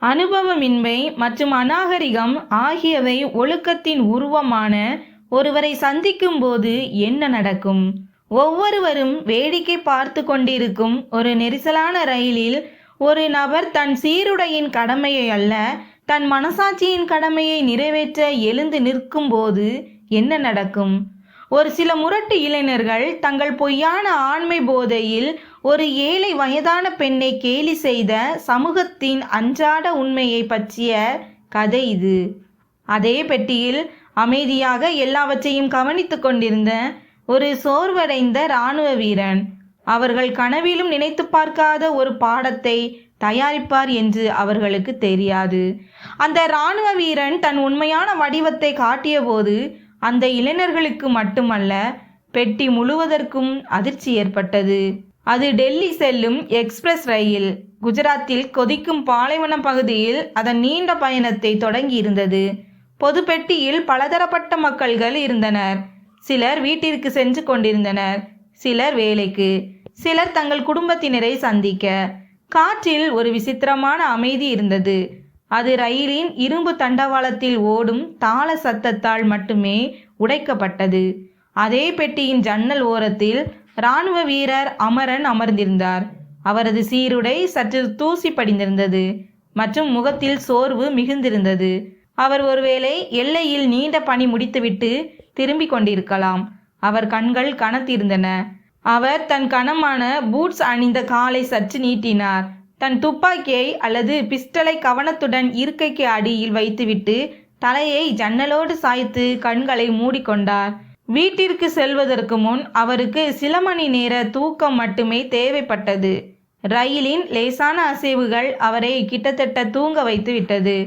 அனுபவமின்மை மற்றும் அநாகரிகம் ஆகியவை ஒழுக்கத்தின் உருவமான ஒருவரை சந்திக்கும் போது என்ன நடக்கும்? ஒவ்வொருவரும் வேடிக்கை பார்த்து கொண்டிருக்கும் ஒரு நெரிசலான ரயிலில் ஒரு நபர் தன் சீருடையின் கடமையை அல்ல, தன் மனசாட்சியின் கடமையை நிறைவேற்ற எழுந்து நிற்கும் போது என்ன நடக்கும்? ஒரு சில முரட்டு இளைஞர்கள் தங்கள் பொய்யான ஆண்மை போதையில் ஒரு ஏழை வயதான பெண்ணை கேலி செய்த சமூகத்தின் அன்றாட உண்மையை பற்றிய கதை இது. அதே பெட்டியில் அமைதியாக எல்லாவற்றையும் கவனித்து கொண்டிருந்த ஒரு சோர்வடைந்த இராணுவ வீரன். அவர்கள் கனவிலும் நினைத்து பார்க்காத ஒரு பாடத்தை தயாரிப்பார் என்று அவர்களுக்கு தெரியாது. அந்த இராணுவ வீரன் தன் உண்மையான வடிவத்தை காட்டியபோது அந்த இளைஞர்களுக்கு மட்டுமல்ல, பெட்டி முழுவதற்கும் அதிர்ச்சி ஏற்பட்டது. அது டெல்லி செல்லும் எக்ஸ்பிரஸ் ரயில். குஜராத்தில் கொதிக்கும் பாலைவன பகுதியில் அதன் நீண்ட பயணத்தை தொடங்கி இருந்தது. பொது பெட்டியில் பலதரப்பட்ட மக்கள்கள் இருந்தனர். சிலர் வீட்டிற்கு சென்று கொண்டிருந்தனர், சிலர் வேலைக்கு, சிலர் தங்கள் குடும்பத்தினரை சந்திக்க. காற்றில் ஒரு விசித்திரமான அமைதி இருந்தது. அது ரயிலின் இரும்பு தண்டவாளத்தில் ஓடும் தாள சத்தத்தால் மட்டுமே உடைக்கப்பட்டது. அதே பெட்டியின் ஜன்னல் ஓரத்தில் இராணுவ வீரர் அமரன் அமர்ந்திருந்தார். அவரது சீருடை சற்று தூசி படிந்திருந்தது மற்றும் முகத்தில் சோர்வு மிகுந்திருந்தது. அவர் ஒருவேளை எல்லையில் நீண்ட பணி முடித்துவிட்டு திரும்பிக் கொண்டிருக்கலாம். அவர் கண்கள் கனத்திருந்தன. அவர் தன் கனமான பூட்ஸ் அணிந்த காலை சற்று நீட்டினார். தன் துப்பாக்கியை அல்லது பிஸ்டலை கவனத்துடன் இருக்கைக்கு அடியில் வைத்துவிட்டு தலையை ஜன்னலோடு சாய்த்து கண்களை மூடிக்கொண்டார். வீட்டிற்கு செல்வதற்கு முன் அவருக்கு சில மணி நேர தூக்கம் மட்டுமே தேவைப்பட்டது. ரயிலின் லேசான அசைவுகள் அவரை கிட்டத்தட்ட தூங்க வைத்து விட்டது.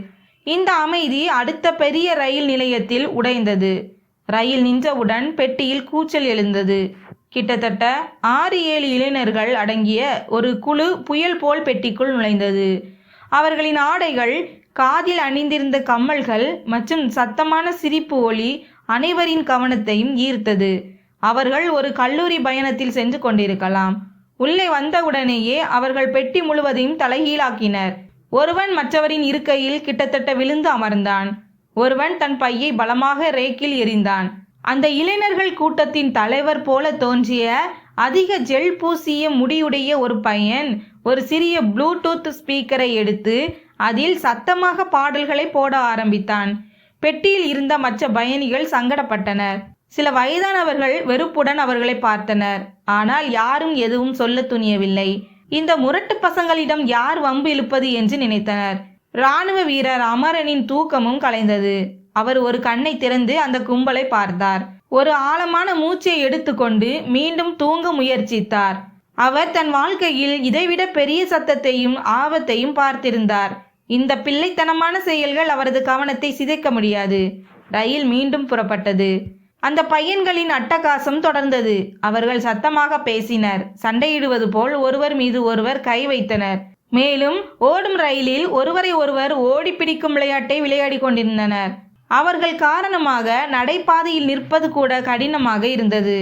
இந்த அமைதி அடுத்த பெரிய ரயில் நிலையத்தில் உடைந்தது. ரயில் நின்றவுடன் பெட்டியில் கூச்சல் எழுந்தது. கிட்டத்தட்ட 6-7 இளைஞர்கள் அடங்கிய ஒரு குழு புயல் போல் பெட்டிக்குள் நுழைந்தது. அவர்களின் ஆடைகள், காதில் அணிந்திருந்த கம்மல்கள் மற்றும் சத்தமான சிரிப்பு ஒலி அனைவரின் கவனத்தையும் ஈர்த்தது. அவர்கள் ஒரு கல்லூரி பயணத்தில் சென்று கொண்டிருக்கலாம். உள்ளே வந்தவுடனேயே அவர்கள் பெட்டி முழுவதையும் தலைகீழாக்கினர். ஒருவன் மற்றவரின் இருக்கையில் கிட்டத்தட்ட விழுந்து அமர்ந்தான். ஒருவன் தன் பையை பலமாக ரேக்கில் எறிந்தான். அந்த இளைஞர்கள் கூட்டத்தின் தலைவர் போல தோன்றிய அதிக ஜெல் பூசிய முடியுடைய ஒரு பையன் ஒரு சிறிய ப்ளூடூத் ஸ்பீக்கரை எடுத்து அதில் சத்தமாக பாடல்களை போட ஆரம்பித்தான். பெட்டியில் இருந்த மற்ற பயணிகள் சங்கடப்பட்டனர். சில வயதானவர்கள் வெறுப்புடன் அவர்களை பார்த்தனர். ஆனால் யாரும் எதுவும் சொல்ல துணியவில்லை. இந்த முரட்டு பசங்களிடம் யார் வம்பு இழுப்பது என்று நினைத்தனர். இராணுவ வீரர் அமரனின் தூக்கமும் கலைந்தது. அவர் ஒரு கண்ணை திறந்து அந்த கும்பலை பார்த்தார். ஒரு ஆழமான மூச்சை எடுத்துக்கொண்டு மீண்டும் தூங்க முயற்சித்தார். அவர் தன் வாழ்க்கையில் இதைவிட பெரிய சத்தத்தையும் ஆபத்தையும் பார்த்திருந்தார். இந்த பிள்ளைத்தனமான செயல்கள் அவரது கவனத்தை சிதைக்க முடியாது. ரயில் மீண்டும் புறப்பட்டது. அந்த பையன்களின் அட்டகாசம் தொடர்ந்தது. அவர்கள் சத்தமாக பேசினர், சண்டையிடுவது போல் ஒருவர் மீது ஒருவர் கை வைத்தனர். மேலும் ஓடும் ரயிலில் ஒருவரை ஒருவர் ஓடி பிடிக்கும் விளையாட்டை விளையாடி கொண்டிருந்தனர். அவர்கள் காரணமாக நடைபாதையில் நிற்பது கூட கடினமாக இருந்தது.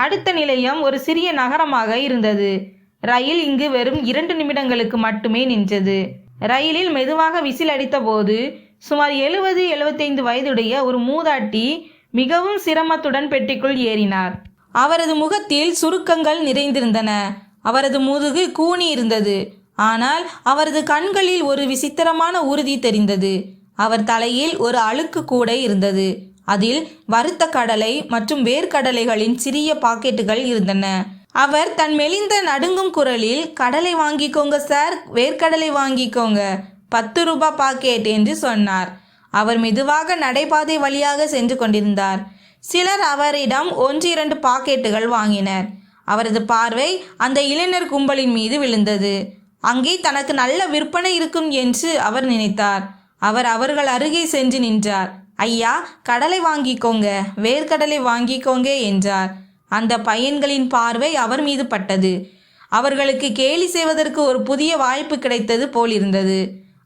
அடுத்த நிலையம் ஒரு சிறிய நகரமாக இருந்தது. ரயில் இங்கு வெறும் 2 நிமிடங்களுக்கு மட்டுமே நின்றது. ரயிலில் மெதுவாக விசில் அடித்த போது சுமார் 70-75 வயதுடைய ஒரு மூதாட்டி மிகவும் சிரமத்துடன் பெட்டிக்குள் ஏறினார். அவரது முகத்தில் சுருக்கங்கள் நிறைந்திருந்தன. அவரது முதுகு கூனி இருந்தது. ஆனால் அவரது கண்களில் ஒரு விசித்திரமான உறுதி தெரிந்தது. அவர் தலையில் ஒரு அழுக்கு கூடை இருந்தது. அதில் வறுத்த கடலை மற்றும் வேர்க்கடலைகளின் சிறிய பாக்கெட்டுகள் இருந்தன. அவர் தன் மெலிந்த நடுங்கும் குரலில், கடலை வாங்கிக்கோங்க சார், வேர்க்கடலை வாங்கிக்கோங்க, 10 ரூபாய் பாக்கெட் என்று சொன்னார். அவர் மெதுவாக நடைபாதை வழியாக சென்று கொண்டிருந்தார். சிலர் அவரிடம் 1-2 பாக்கெட்டுகள் வாங்கினர். அவரது பார்வை அந்த இளைஞர் கும்பலின் மீது விழுந்தது. அங்கே தனக்கு நல்ல விற்பனை இருக்கும் என்று அவர் நினைத்தார். அவர் அவர்கள் அருகே சென்று நின்றார். ஐயா, கடலை வாங்கிக்கோங்க, வேர்க்கடலை வாங்கிக்கோங்க என்றார். அந்த பையன்களின் பார்வை அவர் மீது பட்டது. அவர்களுக்கு கேலி செய்வதற்கு ஒரு புதிய வாய்ப்பு கிடைத்தது போலிருந்தது.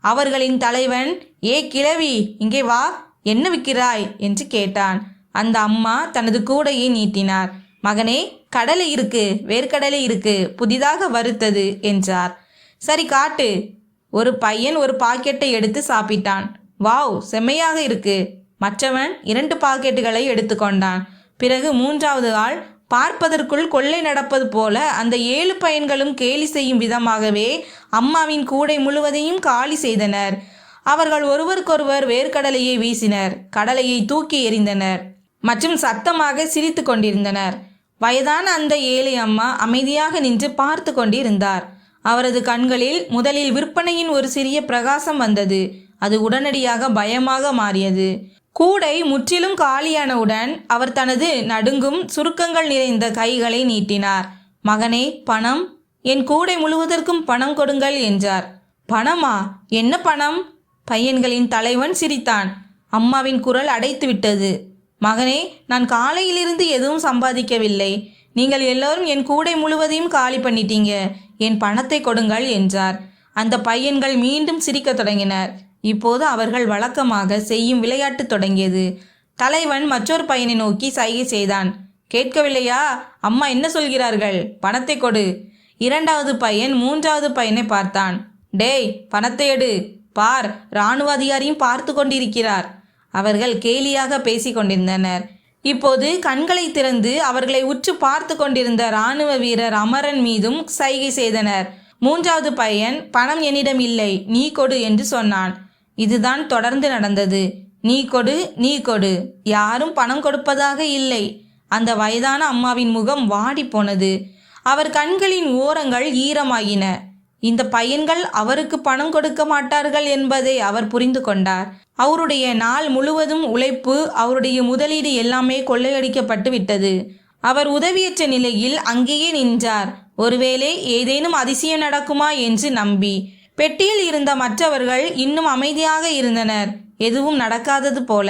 அவர்களின் தலைவன், ஏ கிழவி, இங்கே வா, என்ன விற்கிறாய் என்று கேட்டான். அந்த அம்மா தனது கூடையை நீட்டினார். மகனே, கடலை இருக்கு, வேர்க்கடலை இருக்கு, புதிதாக வறுத்தது என்றார். சரி காட்டு. ஒரு பையன் ஒரு பாக்கெட்டை எடுத்து சாப்பிட்டான். வாவ், செம்மையாக இருக்கு. மற்றவன் 2 பாக்கெட்டுகளை எடுத்துக்கொண்டான். பிறகு 3வது ஆள் பார்ப்பதற்குள் கொள்ளை நடப்பது போல அந்த 7 பையன்களும் கேலி செய்யும் விதமாகவே அம்மாவின் கூடை முழுவதையும் காலி செய்தனர். அவர்கள் ஒருவருக்கொருவர் வேர்க்கடலையை வீசினர், கடலையை தூக்கி எறிந்தனர் மற்றும் சத்தமாக சிரித்து கொண்டிருந்தனர். வயதான அந்த ஏழை அம்மா அமைதியாக நின்று பார்த்து கொண்டிருந்தார். அவரது கண்களில் முதலில் விற்பனையின் ஒரு சிறிய பிரகாசம் வந்தது. அது உடனடியாக பயமாக மாறியது. கூடை முற்றிலும் காலியானவுடன் அவர் தனது நடுங்கும் சுருக்கங்கள் நிறைந்த கைகளை நீட்டினார். மகனே, பணம், என் கூடை முழுவதற்கும் பணம் கொடுங்கள் என்றார். பணமா? என்ன பணம்? பையன்களின் தலைவன் சிரித்தான். அம்மாவின் குரல் அடைத்து விட்டது. மகனே, நான் காலையிலிருந்து எதுவும் சம்பாதிக்கவில்லை. நீங்கள் எல்லோரும் என் கூடை முழுவதையும் காலி பண்ணிட்டீங்க. என் பணத்தை கொடுங்கள் என்றார். அந்த பையன்கள் மீண்டும் சிரிக்கத் தொடங்கினர். இப்போது அவர்கள் வழக்கமாக செய்யும் விளையாட்டு தொடங்கியது. தலைவன் மற்றொரு பையனை நோக்கி சைகை செய்தான். கேட்கவில்லையா? அம்மா என்ன சொல்கிறார்கள்? பணத்தை கொடு. 2வது பையன் 3வது பையனை பார்த்தான். டேய், பணத்தை எடு. பார், இராணுவ அதிகாரியும் பார்த்து கொண்டிருக்கிறார். அவர்கள் கேலியாக பேசி கொண்டிருந்தனர். இப்போது கண்களை திறந்து அவர்களை உற்று பார்த்து கொண்டிருந்த இராணுவ வீரர் அமரன் மீதும் சைகை செய்தனர். 3வது பையன், பணம் என்னிடம் இல்லை, நீ கொடு என்று சொன்னான். இதுதான் தொடர்ந்து நடந்தது. நீ கொடு, நீ கொடு. யாரும் பணம் கொடுப்பதாக இல்லை. அந்த வயதான அம்மாவின் முகம் வாடி போனது. அவர் கண்களின் ஓரங்கள் ஈரமாகின. இந்த பையன்கள் அவருக்கு பணம் கொடுக்க மாட்டார்கள் என்பதை அவர் புரிந்து கொண்டார். அவருடைய நாள் முழுவதும் உழைப்பு, அவருடைய முதலீடு எல்லாமே கொள்ளையடிக்கப்பட்டு விட்டது. அவர் உதவியற்ற நிலையில் அங்கேயே நின்றார். ஒருவேளை ஏதேனும் அதிசயம் நடக்குமா என்று நம்பி. பெட்டியில் இருந்த மற்றவர்கள் இன்னும் அமைதியாக இருந்தனர், எதுவும் நடக்காதது போல.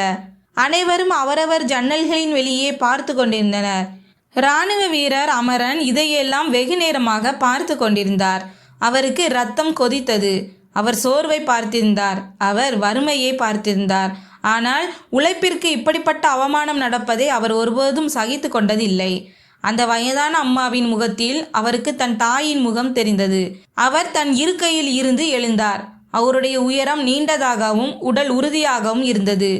அனைவரும் அவரவர் ஜன்னல்களின் வெளியே பார்த்து கொண்டிருந்தனர். இராணுவ வீரர் அமரன் இதையெல்லாம் வெகு நேரமாக பார்த்து கொண்டிருந்தார். அவருக்கு இரத்தம் கொதித்தது. அவர் சோர்வை பார்த்திருந்தார், அவர் வறுமையை பார்த்திருந்தார். ஆனால் உழைப்பிற்கு இப்படிப்பட்ட அவமானம் நடப்பதை அவர் ஒருபோதும் சகித்து கொண்டதில்லை. அந்த வயதான அம்மாவின் முகத்தில் அவருக்கு தன் தாயின் முகம் தெரிந்தது. அவர் தன் இருக்கையில் இருந்து எழுந்தார். அவருடைய உயரம் நீண்டதாகவும் உடல் உறுதியாகவும் இருந்தது.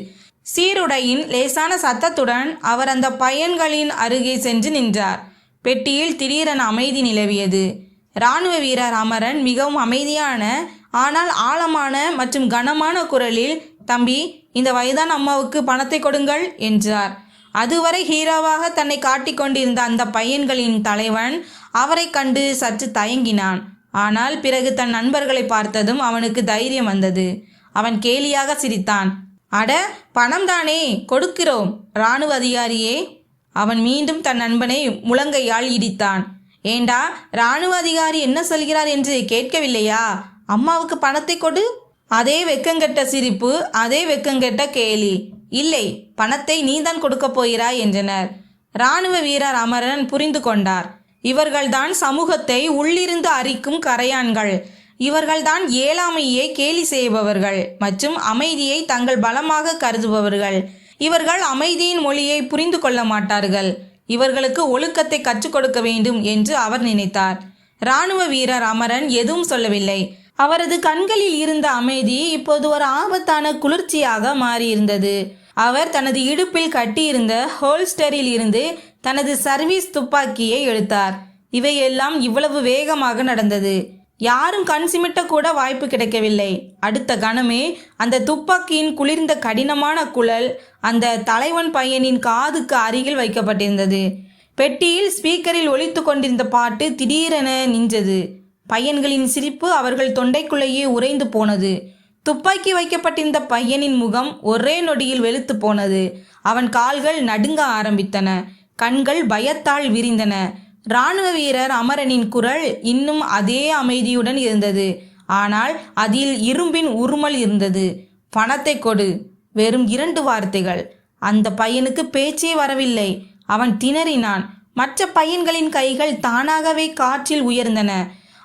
சீருடையின் லேசான சத்தத்துடன் அவர் அந்த பையன்களின் அருகே சென்று நின்றார். பெட்டியில் திடீரென அமைதி நிலவியது. இராணுவ வீரர் அமரன் மிகவும் அமைதியான ஆனால் ஆழமான மற்றும் கனமான குரலில், தம்பி, இந்த வயதான அம்மாவுக்கு பணத்தை கொடுங்கள் என்றார். அதுவரை ஹீரோவாக தன்னை காட்டிக்கொண்டிருந்த அந்த பையன்களின் தலைவன் அவரை கண்டு சற்று தயங்கினான். ஆனால் பிறகு தன் நண்பர்களை பார்த்ததும் அவனுக்கு தைரியம் வந்தது. அவன் கேலியாக சிரித்தான். அட, பணம் தானே, கொடுக்கிறோம் இராணுவ அதிகாரியே. அவன் மீண்டும் தன் நண்பனை முழங்கையால் இடித்தான். ஏண்டா, இராணுவ அதிகாரி என்ன சொல்கிறார் என்று கேட்கவில்லையா? அம்மாவுக்கு பணத்தை கொடு. அதே வெக்கங்கெட்ட சிரிப்பு, அதே வெக்கங்கெட்ட கேலி. இல்லை, பணத்தை நீதான் கொடுக்கப் போகிறாய் என்றனர். இராணுவ வீரர் அமரன் புரிந்து கொண்டார். இவர்கள்தான் சமூகத்தை உள்ளிருந்து அரிக்கும் கரையான்கள். இவர்கள்தான் ஏழாமையை கேலி செய்பவர்கள் மற்றும் அமைதியை தங்கள் பலமாக கருதுபவர்கள். இவர்கள் அமைதியின் மொழியை புரிந்து கொள்ள மாட்டார்கள். இவர்களுக்கு ஒழுக்கத்தை கற்றுக் கொடுக்க வேண்டும் என்று அவர் நினைத்தார். இராணுவ வீரர் அமரன் எதுவும் சொல்லவில்லை. அவரது கண்களில் இருந்த அமைதி இப்போது ஒரு ஆபத்தான குளிர்ச்சியாக மாறியிருந்தது. அவர் தனது இடுப்பில் கட்டியிருந்த ஹோல்ஸ்டரில் இருந்து தனது சர்வீஸ் துப்பாக்கியை எடுத்தார். இவையெல்லாம் இவ்வளவு வேகமாக நடந்தது. யாரும் கண் சிமிட்ட கூட வாய்ப்பு கிடைக்கவில்லை. அடுத்த கணமே அந்த துப்பாக்கியின் குளிர்ந்த கடினமான குழல் அந்த தலைவன் பையனின் காதுக்கு அருகில் வைக்கப்பட்டிருந்தது. பெட்டியில் ஸ்பீக்கரில் ஒலித்து கொண்டிருந்த பாட்டு திடீரென நின்றது. பையன்களின் சிரிப்பு அவர்கள் தொண்டைக்குள்ளேயே உறைந்து போனது. துப்பாக்கி வைக்கப்பட்டிருந்த பையனின் முகம் ஒரே நொடியில் வெளுத்து போனது. அவன் கால்கள் நடுங்க ஆரம்பித்தன. கண்கள் பயத்தால் விரிந்தன. இராணுவ வீரர் அமரனின் குரல் இன்னும் அதே அமைதியுடன் இருந்தது. ஆனால் அதில் இரும்பின் உருமல் இருந்தது. பணத்தை கொடு. வெறும் 2 வார்த்தைகள். அந்த பையனுக்கு பேச்சே வரவில்லை. அவன் திணறினான். மற்ற பையன்களின் கைகள் தானாகவே காற்றில் உயர்ந்தன.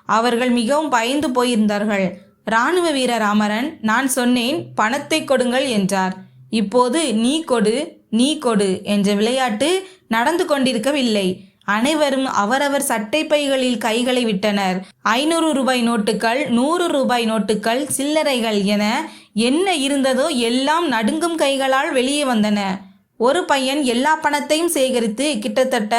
அவர்கள் மிகவும் பயந்து போயிருந்தார்கள். இராணுவ வீரர் அமரன், நான் சொன்னேன், பணத்தை கொடுங்கள் என்றார். இப்போது நீ கொடு, நீ கொடு என்ற விளையாட்டு நடந்து கொண்டிருக்கவில்லை. அனைவரும் அவரவர் சட்டை பைகளில் கைகளை விட்டனர். 500 ரூபாய் நோட்டுகள், 100 ரூபாய் நோட்டுகள், சில்லறைகள் என என்ன இருந்ததோ எல்லாம் நடுங்கும் கைகளால் வெளியே வந்தன. ஒரு பையன் எல்லா பணத்தையும் சேகரித்து கிட்டத்தட்ட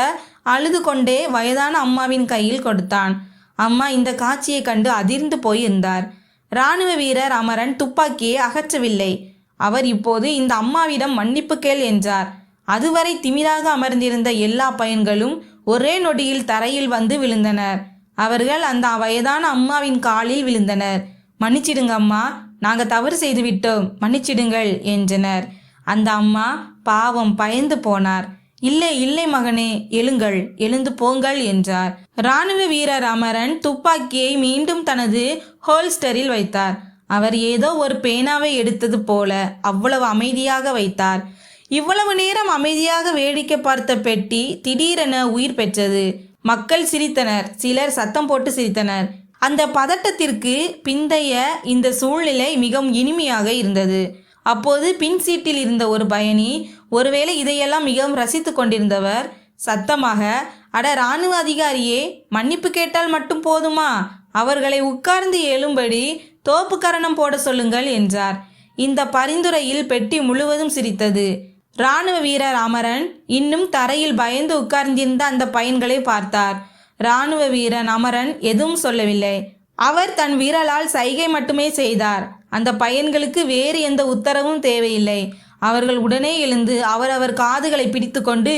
அழுது கொண்டே வயதான அம்மாவின் கையில் கொடுத்தான். அம்மா இந்த காட்சியை கண்டு அதிர்ந்து போயிருந்தார். இராணுவ வீரர் அமரன் துப்பாக்கியை அகற்றவில்லை. அவர் இப்போது இந்த அம்மாவிடம் மன்னிப்பு கேள் என்றார். அதுவரை திமிராக அமர்ந்திருந்த எல்லா பையன்களும் ஒரே நொடியில் தரையில் வந்து விழுந்தனர். அவர்கள் அந்த வயதான அம்மாவின் காலில் விழுந்தனர். மன்னிச்சிடுங்க அம்மா, நாங்கள் தவறு செய்து விட்டோம், மன்னிச்சிடுங்கள் என்றனர். அந்த அம்மா பாவம் பயந்து போனார். இல்லை இல்லை மகனே, எழுங்கள், எழுந்து போங்கள் என்றார். இராணுவ வீரர் அமரன் துப்பாக்கியை மீண்டும் தனது ஹோல்ஸ்டரில் வைத்தார். அவர் ஏதோ ஒரு பேனாவை எடுத்தது போல அவ்வளவு அமைதியாக வைத்தார். இவ்வளவு நேரம் அமைதியாக வேடிக்கை பார்த்த பெட்டி திடீரென உயிர் பெற்றது. மக்கள் சிரித்தனர், சிலர் சத்தம் போட்டு சிரித்தனர். அந்த பதட்டத்திற்கு பிந்தைய இந்த சூழ்நிலை மிகவும் இனிமையாக இருந்தது. அப்போது பின் சீட்டில் இருந்த ஒரு பயணி, ஒருவேளை இதையெல்லாம் மிகவும் ரசித்து கொண்டிருந்தவர், சத்தமாக, அட இராணுவ அதிகாரியே, மன்னிப்பு கேட்டால் மட்டும் போதுமா? அவர்களை உட்கார்ந்து எழும்படி தோப்பு கரணம் போட சொல்லுங்கள் என்றார். இந்த பரிந்துரையில் பெட்டி முழுவதும் சிரித்தது. இராணுவ வீரர் அமரன் இன்னும் தரையில் பயந்து உட்கார்ந்திருந்த அந்த பையன்களை பார்த்தார். இராணுவ வீரன் அமரன் எதுவும் சொல்லவில்லை. அவர் தன் விரலால் சைகை மட்டுமே செய்தார். அந்த பையன்களுக்கு வேறு எந்த உத்தரவும் தேவையில்லை. அவர்கள் உடனே எழுந்து அவரவர் காதுகளை பிடித்து கொண்டு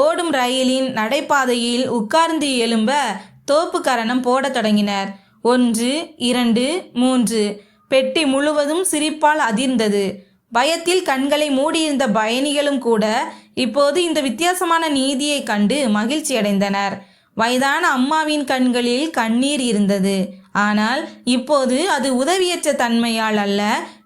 ஓடும் ரயிலின் நடைபாதையில் உட்கார்ந்து எழும்ப தோப்பு கரணம் போடத் தொடங்கினர். 1, 2, 3. பெட்டி முழுவதும் சிரிப்பால் அதிர்ந்தது. பயத்தில் கண்களை மூடியிருந்த பயணிகளும் கூட இப்போது இந்த வித்தியாசமான நீதியை கண்டு மகிழ்ச்சி அடைந்தனர். வயதான அம்மாவின் கண்களில் கண்ணீர் இருந்தது. ஆனால் இப்போது அது உதவியற்ற தன்மையால் அல்ல,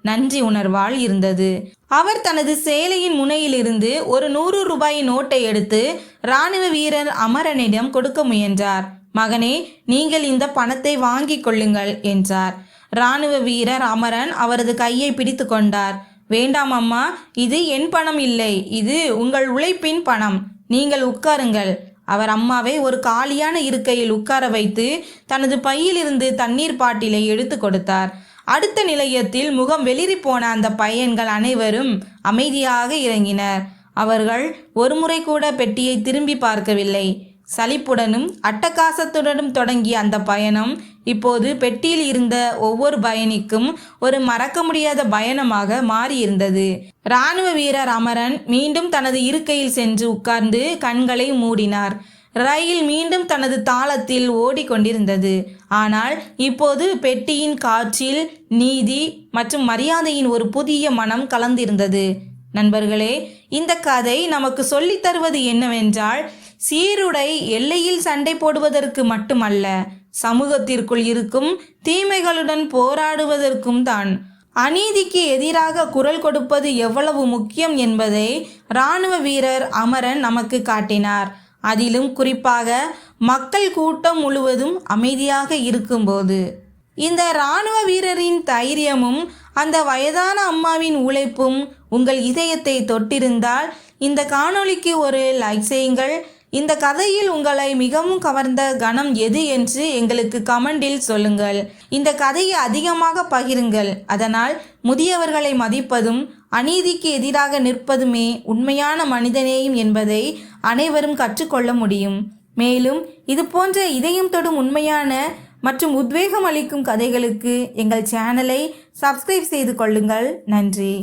நன்றி உணர்வால் இருந்தது. அவர் தனது சேலையின் முனையிலிருந்து ஒரு 100 ரூபாய் நோட்டை எடுத்து இராணுவ வீரர் அமரனிடம் கொடுக்க முயன்றார். மகனே, நீங்கள் இந்த பணத்தை வாங்கிக் கொள்ளுங்கள் என்றார். இராணுவ வீரர் அமரன் அவரது கையை பிடித்து கொண்டார். வேண்டாம் அம்மா, இது என் பணம் இல்லை, இது உங்கள் உழைப்பின் பணம். நீங்கள் உட்காருங்கள். அவர் அம்மாவை ஒரு காலியான இருக்கையில் உட்கார வைத்து தனது பையிலிருந்து தண்ணீர் பாட்டிலை எடுத்து கொடுத்தார். அடுத்த நிலையத்தில் முகம் வெளிரி போன அந்த பையன்கள் அனைவரும் அமைதியாக இறங்கினர். அவர்கள் ஒருமுறை கூட பெட்டியை திரும்பி பார்க்கவில்லை. சலிப்புடனும் அட்டகாசத்துடனும் தொடங்கிய அந்த பயணம் இப்போது பெட்டியில் இருந்த ஒவ்வொரு பயணிக்கும் ஒரு மறக்க முடியாத பயணமாக மாறியிருந்தது. இராணுவ வீரர் அமரன் மீண்டும் தனது இருக்கையில் சென்று உட்கார்ந்து கண்களை மூடினார். ரயில் மீண்டும் தனது தாளத்தில் ஓடிக்கொண்டிருந்தது. ஆனால் இப்போது பெட்டியின் காற்றில் நீதி மற்றும் மரியாதையின் ஒரு புதிய மனம் கலந்திருந்தது. நண்பர்களே, இந்த கதை நமக்கு சொல்லித் தருவது என்னவென்றால், சீருடை எல்லையில் சண்டை போடுவதற்கு மட்டுமல்ல, சமூகத்திற்குள் இருக்கும் தீமைகளுடன் போராடுவதற்கும் தான். அநீதிக்கு எதிராக குரல் கொடுப்பது எவ்வளவு முக்கியம் என்பதை இராணுவ வீரர் அமரன் நமக்கு காட்டினார். அதிலும் குறிப்பாக மக்கள் கூட்டம் முழுவதும் அமைதியாக இருக்கும்போது. இந்த இராணுவ வீரரின் தைரியமும் அந்த வயதான அம்மாவின் உழைப்பும் உங்கள் இதயத்தை தொட்டிருந்தால் இந்த காணொளிக்கு ஒரு லைக் செய்யுங்கள். இந்த கதையில் உங்களை மிகவும் கவர்ந்த கணம் எது என்று எங்களுக்கு கமெண்டில் சொல்லுங்கள். இந்த கதையை அதிகமாக பகிருங்கள். அதனால் முதியவர்களை மதிப்பதும் அநீதிக்கு எதிராக நிற்பதுமே உண்மையான மனிதநேயம் என்பதை அனைவரும் கற்றுக்கொள்ள முடியும். மேலும் இது போன்ற இதயம் தொடும் உண்மையான மற்றும் உத்வேகம் அளிக்கும் கதைகளுக்கு எங்கள் சேனலை சப்ஸ்கிரைப் செய்து கொள்ளுங்கள். நன்றி.